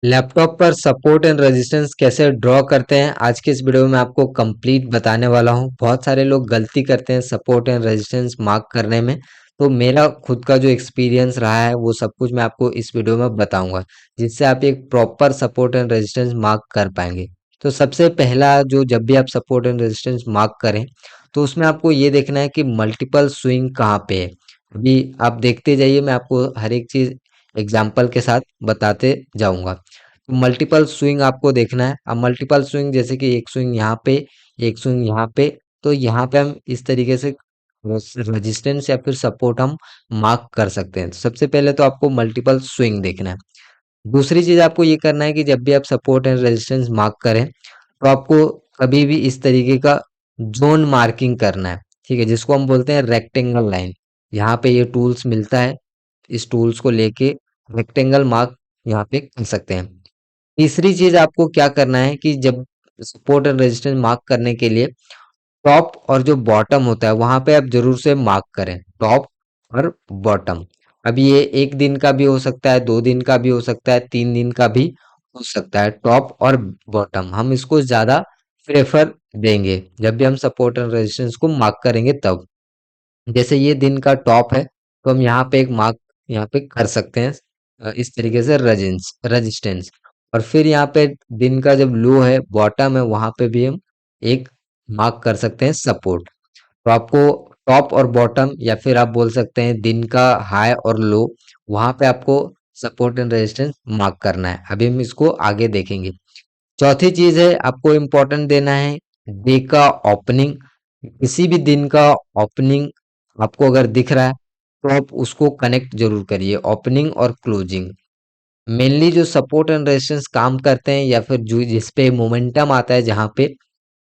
Laptop पर support and resistance कैसे draw करते हैं, आज के इस वीडियो में आपको कंप्लीट बताने वाला हूं। बहुत सारे लोग गलती करते हैं सपोर्ट एंड रेजिस्टेंस मार्क करने में। तो मेरा खुद का जो एक्सपीरियंस रहा है वो सब कुछ मैं आपको इस वीडियो में बताऊंगा, जिससे आप एक proper support and resistance mark कर पाएंगे। तो सबसे पहला जो जब भी आप सपोर्ट एंड रेजिस्टेंस मार्क करें तो उसमें आपको ये देखना है कि मल्टीपल स्विंग कहाँ पे है। अभी आप देखते जाइए, मैं आपको हर एक चीज एग्जाम्पल के साथ बताते जाऊंगा। मल्टीपल स्विंग आपको देखना है। अब मल्टीपल स्विंग जैसे कि एक स्विंग यहाँ पे, एक स्विंग यहाँ पे, तो यहाँ पे हम इस तरीके से रेजिस्टेंस या फिर सपोर्ट हम मार्क कर सकते हैं। तो सबसे पहले तो आपको मल्टीपल स्विंग देखना है। दूसरी चीज आपको ये करना है कि जब भी आप सपोर्ट एंड रेजिस्टेंस मार्क करें तो आपको कभी भी इस तरीके का जोन मार्किंग करना है, ठीक है, जिसको हम बोलते हैं रेक्टेंगल लाइन। यहाँ पे ये टूल्स मिलता है, इस टूल्स को लेके रेक्टेंगल मार्क यहाँ पे कर सकते हैं। तीसरी चीज आपको क्या करना है कि जब सपोर्ट एंड रेजिस्टेंस मार्क करने के लिए टॉप और जो बॉटम होता है वहां पे आप जरूर से मार्क करें, टॉप और बॉटम। अब ये एक दिन का भी हो सकता है, 2 दिन का भी हो सकता है, 3 दिन का भी हो सकता है। टॉप और बॉटम हम इसको ज्यादा प्रेफर देंगे जब भी हम सपोर्ट एंड रेजिस्टेंस को मार्क करेंगे तब। जैसे ये दिन का टॉप है तो हम यहाँ पे एक मार्क यहाँ पे कर सकते हैं, इस तरीके से रजिस्टेंस। और फिर यहाँ पे दिन का जब लो है, बॉटम है, वहां पे भी हम एक मार्क कर सकते हैं सपोर्ट। तो आपको टॉप और बॉटम या फिर आप बोल सकते हैं दिन का हाई और लो, वहां पे आपको सपोर्ट एंड रेजिस्टेंस मार्क करना है। अभी हम इसको आगे देखेंगे। चौथी चीज है आपको इम्पोर्टेंट देना है डे का ओपनिंग। किसी भी दिन का ओपनिंग आपको अगर दिख रहा है तो आप उसको कनेक्ट जरूर करिए, ओपनिंग और क्लोजिंग। मेनली जो सपोर्ट एंड रेजिस्टेंस काम करते हैं या फिर जो जिस पे मोमेंटम आता है जहां पे,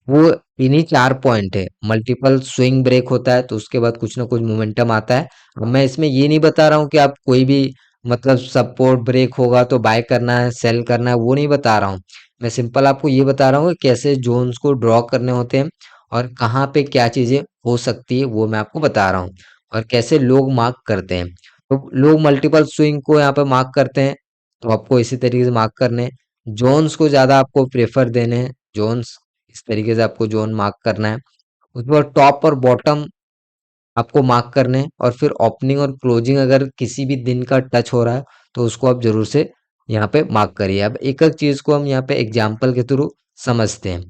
वो इन्हीं 4 पॉइंट है। मल्टीपल स्विंग ब्रेक होता है तो उसके बाद कुछ ना कुछ मोमेंटम आता है। अब मैं इसमें ये नहीं बता रहा हूँ कि आप कोई भी मतलब सपोर्ट ब्रेक होगा तो बाय करना है सेल करना है, वो नहीं बता रहा हूँ। मैं सिंपल आपको ये बता रहा हूँ कि कैसे जोन्स को ड्रॉ करने होते हैं और कहाँ पे क्या चीजें हो सकती है वो मैं आपको बता रहा हूँ, और कैसे लोग मार्क करते हैं। तो लोग मल्टीपल स्विंग को यहाँ पे मार्क करते हैं, तो आपको इसी तरीके से मार्क करने हैं। जोन्स को ज्यादा आपको प्रेफर देने हैं, जोन्स इस तरीके से आपको जोन मार्क करना है। उसके बाद टॉप और बॉटम आपको मार्क करने हैं, और फिर ओपनिंग और क्लोजिंग अगर किसी भी दिन का टच हो रहा है तो उसको आप जरूर से यहाँ पे मार्क करिए। अब एक एक चीज को हम यहाँ पे एग्जाम्पल के थ्रू समझते हैं।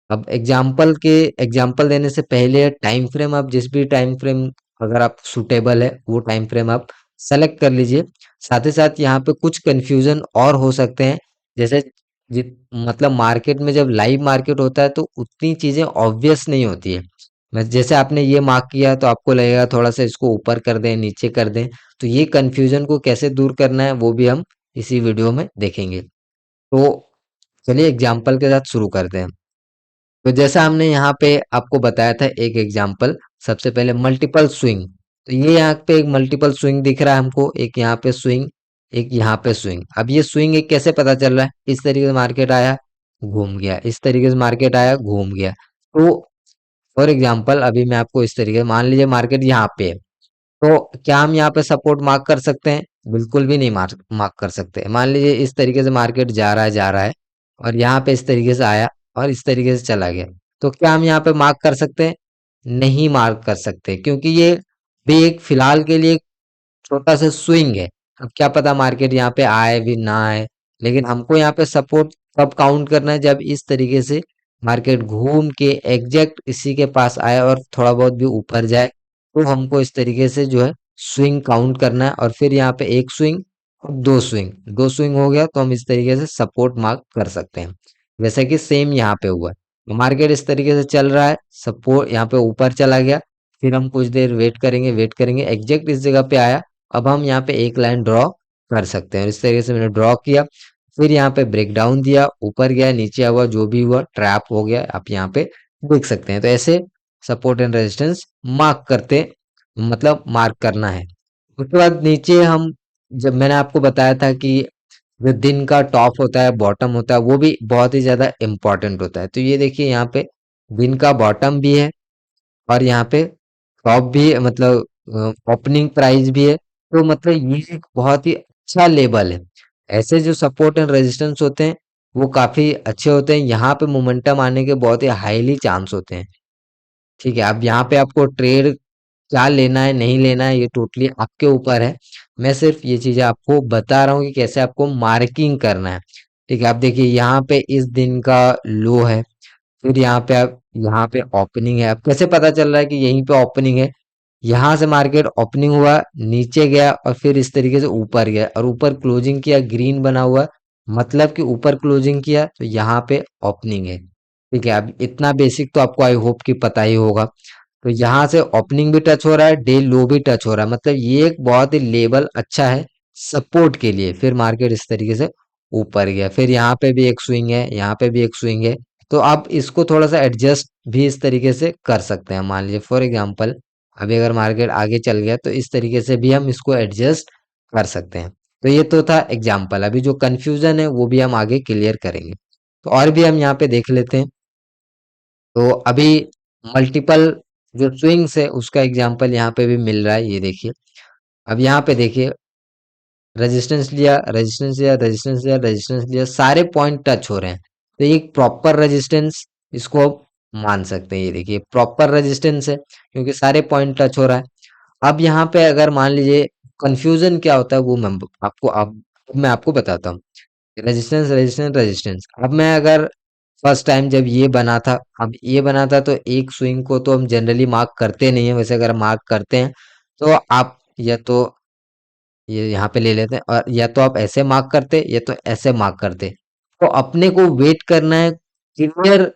अब एग्जाम्पल देने से पहले टाइम फ्रेम, आप जिस भी टाइम फ्रेम अगर आप सुटेबल है वो टाइम फ्रेम आप सेलेक्ट कर लीजिए। साथ ही साथ यहाँ पे कुछ कंफ्यूजन और हो सकते हैं। जैसे मतलब मार्केट में जब लाइव मार्केट होता है तो उतनी चीजें ऑब्वियस नहीं होती है। मैं जैसे आपने ये मार्क किया तो आपको लगेगा थोड़ा सा इसको ऊपर कर दें नीचे कर दें। तो ये कंफ्यूजन को कैसे दूर करना है वो भी हम इसी वीडियो में देखेंगे। तो चलिए एग्जाम्पल के साथ शुरू करते हैं। तो जैसा हमने यहाँ पे आपको बताया था एक एग्जाम्पल, सबसे पहले मल्टीपल स्विंग। तो ये यहाँ पे एक मल्टीपल स्विंग दिख रहा है हमको, एक यहाँ पे स्विंग, एक यहाँ पे स्विंग। अब ये स्विंग एक कैसे पता चल रहा है, इस तरीके से मार्केट आया घूम गया, इस तरीके से मार्केट आया घूम गया। तो फॉर एग्जाम्पल अभी मैं आपको इस तरीके से, मान लीजिए मार्केट यहाँ पे है, तो क्या हम यहाँ पे सपोर्ट मार्क कर सकते हैं? बिल्कुल भी नहीं मार्क मार्क कर सकते। मान लीजिए इस तरीके से मार्केट जा रहा है और यहाँ पे इस तरीके से आया और इस तरीके से चला गया, तो क्या हम यहाँ पे मार्क कर सकते हैं? नहीं मार्क कर सकते, क्योंकि ये भी एक फिलहाल के लिए एक छोटा सा स्विंग है। अब क्या पता मार्केट यहाँ पे आए भी ना आए, लेकिन हमको यहाँ पे सपोर्ट कब काउंट करना है, जब इस तरीके से मार्केट घूम के एग्जैक्ट इसी के पास आए और थोड़ा बहुत भी ऊपर जाए, तो हमको इस तरीके से जो है स्विंग काउंट करना है। और फिर यहाँ पे एक स्विंग और दो स्विंग हो गया तो हम इस तरीके से सपोर्ट मार्क कर सकते हैं। जैसे कि सेम यहाँ पे हुआ है, मार्केट इस तरीके से चल रहा है, सपोर्ट यहाँ पे ऊपर चला गया, फिर हम कुछ देर वेट करेंगे एग्जैक्ट इस जगह पे आया। अब हम यहाँ पे एक लाइन ड्रॉ कर सकते हैं। इस तरीके से मैंने ड्रॉ किया, फिर यहाँ पे ब्रेक डाउन दिया, ऊपर गया नीचे हुआ, जो भी हुआ ट्रैप हो गया, आप यहाँ पे देख सकते हैं। तो ऐसे सपोर्ट एंड रेजिस्टेंस मार्क करते, मतलब मार्क करना है। उसके बाद नीचे हम, जब मैंने आपको बताया था कि जो दिन का टॉप होता है बॉटम होता है वो भी बहुत ही ज्यादा इंपॉर्टेंट होता है। तो ये देखिए यहाँ पे दिन का बॉटम भी है और यहाँ पे टॉप भी है, मतलब ओपनिंग प्राइस भी है। तो मतलब ये एक बहुत ही अच्छा लेवल है। ऐसे जो सपोर्ट एंड रेजिस्टेंस होते हैं वो काफी अच्छे होते हैं, यहाँ पे मोमेंटम आने के बहुत ही हाईली चांस होते हैं। ठीक है, अब यहाँ पे आपको ट्रेड क्या लेना है नहीं लेना है ये टोटली आपके ऊपर है। मैं सिर्फ ये चीजें आपको बता रहा हूँ कि कैसे आपको मार्किंग करना है। ठीक है, आप देखिए यहाँ पे इस दिन का लो है, फिर यहाँ पे आप यहाँ पे ओपनिंग है। अब कैसे पता चल रहा है कि यहीं पे ओपनिंग है? यहाँ से मार्केट ओपनिंग हुआ, नीचे गया और फिर इस तरीके से ऊपर गया और ऊपर क्लोजिंग किया, ग्रीन बना हुआ, मतलब कि ऊपर क्लोजिंग किया तो यहाँ पे ओपनिंग है। ठीक है, अब इतना बेसिक तो आपको आई होप कि पता ही होगा। तो यहाँ से ओपनिंग भी टच हो रहा है, डे लो भी टच हो रहा है, मतलब ये एक बहुत ही लेवल अच्छा है सपोर्ट के लिए। फिर मार्केट इस तरीके से ऊपर गया, फिर यहाँ पे भी एक स्विंग है, यहाँ पे भी एक स्विंग है। तो आप इसको थोड़ा सा एडजस्ट भी इस तरीके से कर सकते हैं। मान लीजिए फॉर एग्जांपल अभी अगर मार्केट आगे चल गया तो इस तरीके से भी हम इसको एडजस्ट कर सकते हैं। तो ये तो था एग्जांपल, अभी जो कंफ्यूजन है वो भी हम आगे क्लियर करेंगे। तो और भी हम यहाँ पे देख लेते हैं। तो अभी मल्टीपल जो स्विंग्स है उसका एग्जांपल यहाँ पे भी मिल रहा है, ये देखिए। अब यहाँ पे देखिए रेजिस्टेंस लिया, रेजिस्टेंस लिया, रेजिस्टेंस लिया, रेजिस्टेंस लिया, सारे पॉइंट टच हो रहे हैं। तो ये प्रॉपर रेजिस्टेंस इसको आप मान सकते हैं। ये देखिए प्रॉपर रेजिस्टेंस है क्योंकि सारे पॉइंट टच हो रहा है। अब यहाँ पे अगर मान लीजिए कंफ्यूजन क्या होता है वो मैं आपको अब मैं आपको बताता हूँ। रेजिस्टेंस रेजिस्टेंस रेजिस्टेंस, अब मैं अगर फर्स्ट टाइम जब ये बना था, अब ये बना था तो एक स्विंग को तो हम जनरली मार्क करते नहीं है। वैसे अगर मार्क करते हैं तो आप या तो ये यहाँ पे ले लेते हैं और या तो आप ऐसे मार्क करते या तो ऐसे मार्क करते। तो अपने को वेट करना है क्लियर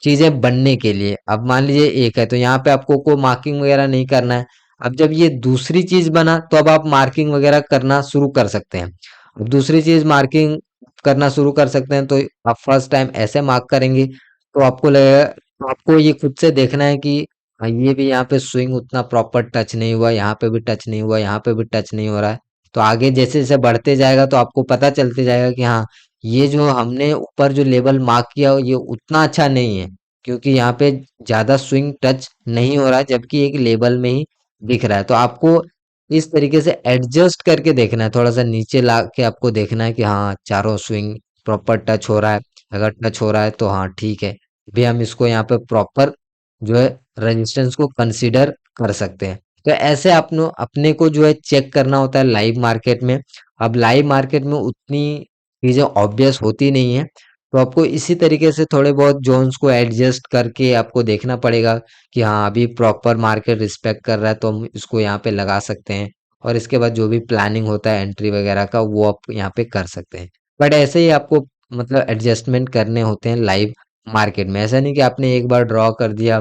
चीजें बनने के लिए। अब मान लीजिए एक है तो यहाँ पे आपको कोई मार्किंग वगैरह नहीं करना है। अब जब ये दूसरी चीज बना तो अब आप मार्किंग वगैरह करना शुरू कर सकते हैं। अब दूसरी चीज मार्किंग करना शुरू कर सकते हैं तो आप फर्स्ट टाइम ऐसे मार्क करेंगे तो आपको लगेगा, तो आपको ये खुद से देखना है कि हाँ, ये भी यहाँ पे स्विंग उतना प्रॉपर टच नहीं हुआ, यहाँ पे भी टच नहीं हुआ, यहाँ पे भी टच नहीं हो रहा है। तो आगे जैसे जैसे बढ़ते जाएगा तो आपको पता चलते जाएगा कि हाँ, ये जो हमने ऊपर जो लेवल मार्क किया ये उतना अच्छा नहीं है, क्योंकि यहाँ पे ज्यादा स्विंग टच नहीं हो रहा है जबकि एक लेवल में ही दिख रहा है। तो आपको इस तरीके से एडजस्ट करके देखना है, थोड़ा सा नीचे ला के आपको देखना है कि हाँ चारों स्विंग प्रॉपर टच हो रहा है। अगर टच हो रहा है तो हाँ ठीक है, भी हम इसको यहाँ पे प्रॉपर जो है रेजिस्टेंस को कंसीडर कर सकते हैं। तो ऐसे अपनो अपने को जो है चेक करना होता है लाइव मार्केट में। अब लाइव मार्केट में उतनी चीजें ऑब्वियस होती नहीं है, तो आपको इसी तरीके से थोड़े बहुत जोन्स को एडजस्ट करके आपको देखना पड़ेगा कि हाँ अभी प्रॉपर मार्केट रिस्पेक्ट कर रहा है तो हम इसको यहाँ पे लगा सकते हैं। और इसके बाद जो भी प्लानिंग होता है एंट्री वगैरह का वो आप यहाँ पे कर सकते हैं। बट ऐसे ही आपको मतलब एडजस्टमेंट करने होते हैं लाइव मार्केट में। ऐसा नहीं कि आपने एक बार ड्रॉ कर दिया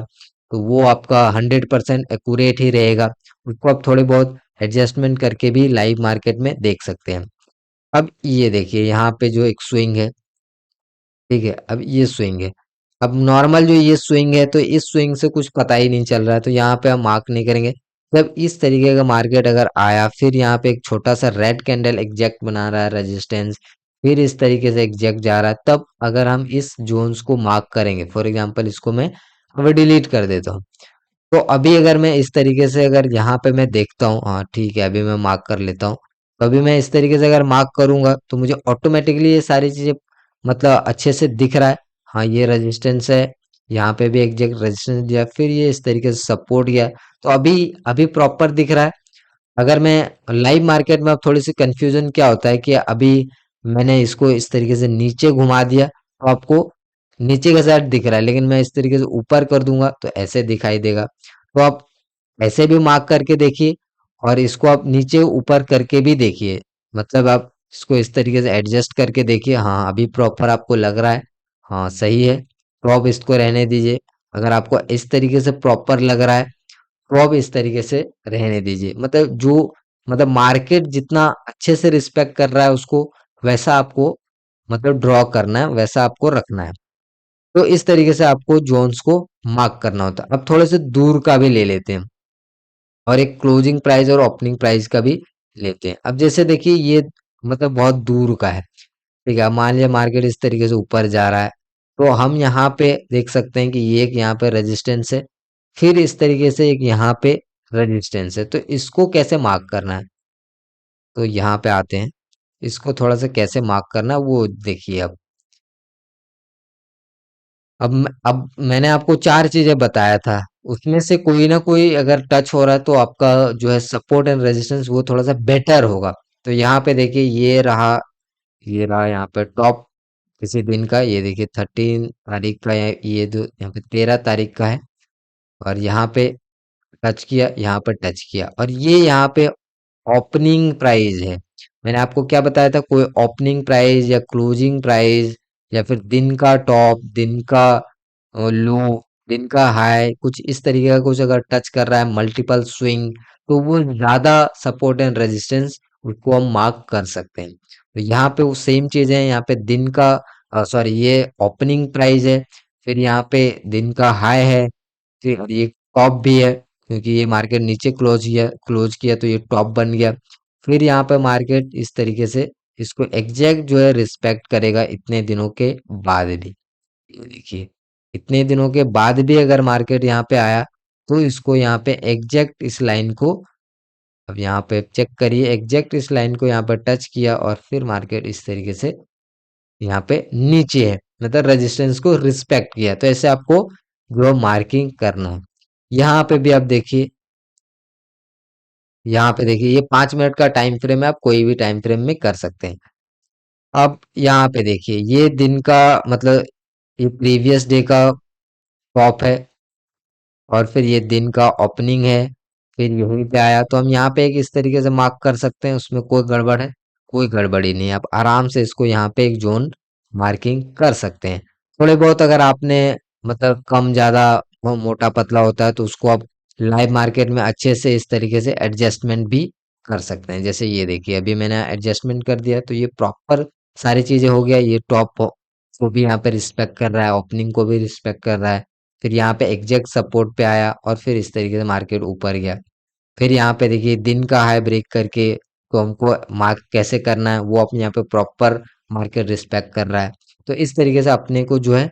तो वो आपका 100% एक्यूरेट ही रहेगा। उसको आप थोड़े बहुत एडजस्टमेंट करके भी लाइव मार्केट में देख सकते हैं। अब ये देखिए यहाँ पे जो एक स्विंग है, ठीक है, अब ये स्विंग है। अब नॉर्मल जो ये स्विंग है तो इस स्विंग से कुछ पता ही नहीं चल रहा है तो यहाँ पे हम मार्क नहीं करेंगे। जब इस तरीके का मार्केट अगर आया फिर यहाँ पे एक छोटा सा रेड कैंडल एग्जैक्ट बना रहा है रेजिस्टेंस, फिर इस तरीके से एग्जैक्ट जा रहा है, तब अगर हम इस जोन्स को मार्क करेंगे, फॉर एग्जांपल इसको मैं अभी डिलीट कर देता हूँ। तो अभी अगर मैं इस तरीके से अगर यहाँ पे मैं देखता हूँ, हाँ ठीक है अभी मैं मार्क कर लेता हूँ। तो अभी मैं इस तरीके से अगर मार्क करूंगा तो मुझे ऑटोमेटिकली ये सारी चीजें मतलब अच्छे से दिख रहा है। हाँ ये रेजिस्टेंस है, यहाँ पे भी एग्जैक्ट रेजिस्टेंस दिया, फिर ये इस तरीके से सपोर्ट गया। तो अभी अभी प्रॉपर दिख रहा है। अगर मैं लाइव मार्केट में, अब थोड़ी सी कंफ्यूजन क्या होता है कि अभी मैंने इसको इस तरीके से नीचे घुमा दिया तो आपको नीचे का साइड दिख रहा है, लेकिन मैं इस तरीके से ऊपर कर दूंगा तो ऐसे दिखाई देगा। तो आप ऐसे भी मार्क करके देखिए और इसको आप नीचे ऊपर करके भी देखिए, मतलब आप इसको इस तरीके से एडजस्ट करके देखिए। हाँ अभी प्रॉपर आपको लग रहा है, हाँ सही है, तो आप इसको रहने दीजिए। अगर आपको इस तरीके से प्रॉपर लग रहा है तो अब इस तरीके से रहने दीजिए। मतलब जो मतलब मार्केट जितना अच्छे से रिस्पेक्ट कर रहा है उसको, वैसा आपको मतलब ड्रॉ करना है, वैसा आपको रखना है। तो इस तरीके से आपको जोन्स को मार्क करना होता है। अब थोड़े से दूर का भी ले लेते हैं और एक क्लोजिंग प्राइस और ओपनिंग प्राइस का भी लेते हैं। अब जैसे देखिए ये मतलब बहुत दूर का है, ठीक है। अब मान लिया मार्केट इस तरीके से ऊपर जा रहा है तो हम यहाँ पे देख सकते हैं कि ये एक यहाँ पे रेजिस्टेंस है, फिर इस तरीके से एक यहाँ पे रेजिस्टेंस है। तो इसको कैसे मार्क करना है, तो यहाँ पे आते हैं। इसको थोड़ा सा कैसे मार्क करना वो देखिए अब मैंने आपको चार चीजें बताया था, उसमें से कोई ना कोई अगर टच हो रहा है तो आपका जो है सपोर्ट एंड रेजिस्टेंस वो थोड़ा सा बेटर होगा। तो यहाँ पे देखिए ये रहा यहाँ पे टॉप किसी दिन का, ये देखिए 13 तारीख का, ये जो यहाँ पे 13 तारीख का है। और यहाँ पे टच किया, यहाँ पर टच किया, और ये यहाँ पे ओपनिंग प्राइस है। मैंने आपको क्या बताया था, कोई ओपनिंग प्राइस या क्लोजिंग प्राइस या फिर दिन का टॉप, दिन का लो, दिन का हाई, कुछ इस तरीके का कुछ अगर टच कर रहा है, मल्टीपल स्विंग, तो वो ज्यादा सपोर्ट एंड रेजिस्टेंस उसको हम मार्क कर सकते हैं। तो यहाँ पे वो सेम चीज है, यहाँ पे दिन का सॉरी ये ओपनिंग प्राइस है, फिर यहाँ पे दिन का हाई है, फिर और ये टॉप भी है, क्योंकि ये मार्केट नीचे क्लोज किया तो ये टॉप बन गया। फिर यहाँ पे मार्केट इस तरीके से इसको एग्जैक्ट जो है रिस्पेक्ट करेगा इतने दिनों के बाद भी। ये देखिए, इतने दिनों के बाद भी अगर मार्केट यहाँ पे आया तो इसको यहाँ पे एग्जैक्ट इस लाइन को, अब यहाँ पे चेक करिए, एग्जैक्ट इस लाइन को यहाँ पर टच किया और फिर मार्केट इस तरीके से यहाँ पे नीचे है, मतलब रेजिस्टेंस को रिस्पेक्ट किया। तो ऐसे आपको जो मार्किंग करना है। यहाँ पे भी आप देखिए, यहाँ पे देखिए ये 5 मिनट का टाइम फ्रेम है, आप कोई भी टाइम फ्रेम में कर सकते हैं। अब यहाँ पे देखिए ये दिन का, मतलब ये प्रीवियस डे का टॉप है, और फिर ये दिन का ओपनिंग है, फिर यहीं पे आया तो हम यहाँ पे एक इस तरीके से मार्क कर सकते हैं, उसमें कोई गड़बड़ है, कोई गड़बड़ी नहीं है। आप आराम से इसको यहाँ पे एक जोन मार्किंग कर सकते हैं। थोड़े बहुत अगर आपने मतलब कम ज्यादा मोटा पतला होता है तो उसको आप लाइव मार्केट में अच्छे से इस तरीके से एडजस्टमेंट भी कर सकते हैं। जैसे ये देखिए अभी मैंने एडजस्टमेंट कर दिया तो ये प्रॉपर सारी चीजें हो गया, ये टॉप को भी यहाँ पे रिस्पेक्ट कर रहा है, ओपनिंग को भी रिस्पेक्ट कर रहा है, फिर यहाँ पे एग्जैक्ट सपोर्ट पे आया और फिर इस तरीके से मार्केट ऊपर गया। फिर यहाँ पे देखिए दिन का हाई ब्रेक करके, तो हमको मार्क कैसे करना है वो अपने यहाँ पे प्रॉपर मार्केट रिस्पेक्ट कर रहा है। तो इस तरीके से अपने को जो है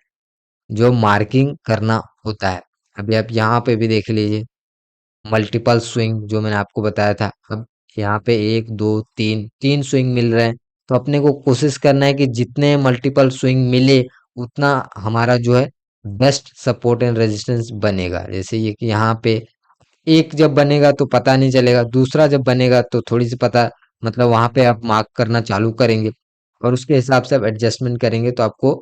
जो मार्किंग करना होता है। अभी आप यहाँ पे भी देख लीजिए मल्टीपल स्विंग जो मैंने आपको बताया था। अब यहाँ पे एक दो तीन तीन स्विंग मिल रहे हैं, तो अपने को कोशिश करना है कि जितने मल्टीपल स्विंग मिले उतना हमारा जो है बेस्ट सपोर्ट एंड रेजिस्टेंस बनेगा। जैसे ये कि यहाँ पे एक जब बनेगा तो पता नहीं चलेगा, दूसरा जब बनेगा तो थोड़ी सी पता, मतलब वहां पे आप मार्क करना चालू करेंगे और उसके हिसाब से आप एडजस्टमेंट करेंगे तो आपको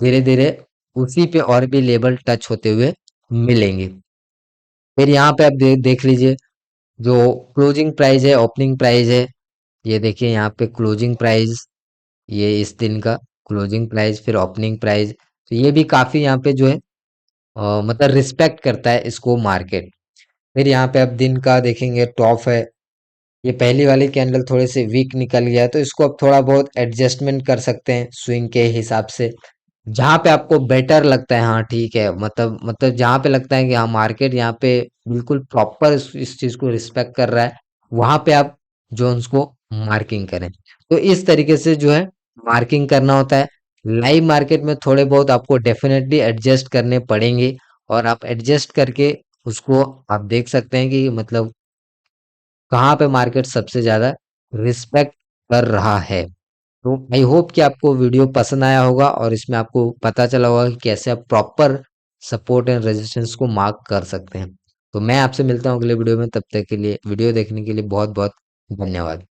धीरे धीरे उसी पे और भी लेवल टच होते हुए मिलेंगे। फिर यहाँ पे आप देख लीजिए जो क्लोजिंग प्राइस है, ओपनिंग प्राइस है, ये देखिए यहाँ पे क्लोजिंग प्राइस, ये इस दिन का क्लोजिंग प्राइस, फिर ओपनिंग प्राइस, तो ये भी काफी यहाँ पे जो है मतलब रिस्पेक्ट करता है इसको मार्केट। फिर यहाँ पे अब दिन का देखेंगे टॉप है, ये पहली वाली कैंडल थोड़े से वीक निकल गया है तो इसको अब थोड़ा बहुत एडजस्टमेंट कर सकते हैं स्विंग के हिसाब से। जहां पे आपको बेटर लगता है, हाँ ठीक है, मतलब जहां पे लगता है कि हाँ मार्केट यहाँ पे बिल्कुल प्रॉपर इस चीज को रिस्पेक्ट कर रहा है, वहां पे आप जोन्स को मार्किंग करें। तो इस तरीके से जो है मार्किंग करना होता है। लाइव मार्केट में थोड़े बहुत आपको डेफिनेटली एडजस्ट करने पड़ेंगे, और आप एडजस्ट करके उसको आप देख सकते हैं कि मतलब कहाँ पे मार्केट सबसे ज्यादा रिस्पेक्ट कर रहा है। तो आई होप कि आपको वीडियो पसंद आया होगा और इसमें आपको पता चला होगा कि कैसे आप प्रॉपर सपोर्ट एंड रेजिस्टेंस को मार्क कर सकते हैं। तो मैं आपसे मिलता हूँ अगले वीडियो में, तब तक के लिए वीडियो देखने के लिए बहुत बहुत धन्यवाद।